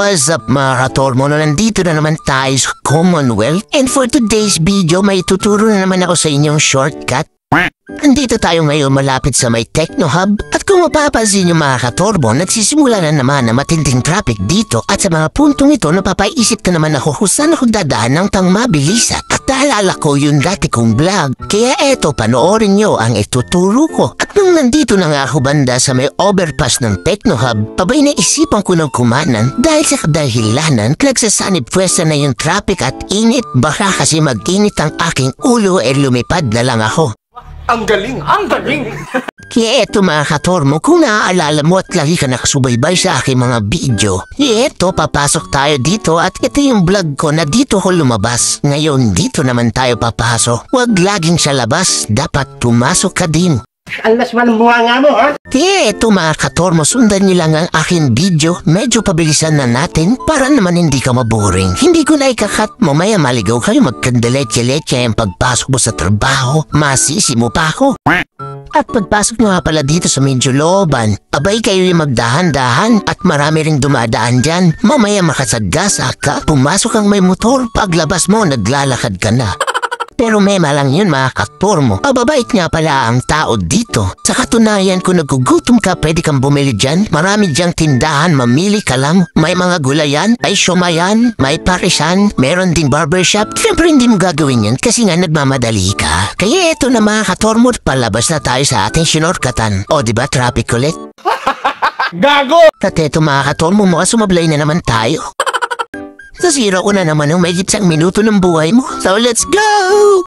What's up mga katormo? Nandito na naman tayo sa Commonwealth. And for today's video, may tuturo na naman ako sa inyong shortcut. Nandito tayo ngayon malapit sa may Techno Hub. At kung mapapansin nyo mga katorbo, nagsisimula na naman na matinding traffic dito. At sa mga puntong ito, napapaisip ka naman ako kung saan ako dadaan ng tang mabilisan. At naalala ko yung dati kong vlog. Kaya eto, panoorin nyo ang ituturo ko. At nung nandito na nga ako banda sa may overpass ng Techno Hub, pabay na isipan ko ng kumanan dahil sa kadahilanan, nagsasanib pwesta na yung traffic at init. Baka kasi mag-init ang aking ulo lumipad na lang ako. Ang galing! Ang galing! Kaya eto mga katormo, kung naaalala mo at lagi ka nakasubaybay sa aking mga video, eto papasok tayo dito at ito yung vlog ko na dito ko lumabas. Ngayon dito naman tayo papasok. Huwag laging sa labas, dapat pumasok ka din. Alas malambuha nga mo, ha? Kaya eto mga katormo, sundan niyo lang ang aking video. Medyo pabilisan na natin para naman hindi ka maboring. Hindi ko na ikakat, mamaya maligaw kayo magkandaletse-letse ang pagpasok mo sa trabaho. Masisi mo pa ako. At pagpasok nyo nga pala dito sa medyo looban, abay kayo yung magdahan-dahan at marami ring dumadaan dyan. Mamaya makasagasa ka, pumasok ang may motor, paglabas mo naglalakad ka na. Pero mema lang yun mga katormo. Mababait nga pala ang tao dito. Sa katunayan kung nagugutom ka, pwede kang bumili dyan. Marami dyang tindahan, mamili ka lang. May mga gulayan, may siomayan, may parisan, meron ding barbershop. Siyempre hindi mo gagawin yan kasi nga nagmamadali ka. Kaya eto na mga katormo, palabas na tayo sa ating sinorkatan. O diba traffic ulit? Gago! At eto mga katormo, mukhang sumablay na naman tayo. Nasira ko na naman ng may isang minuto ng buhay mo. So let's go!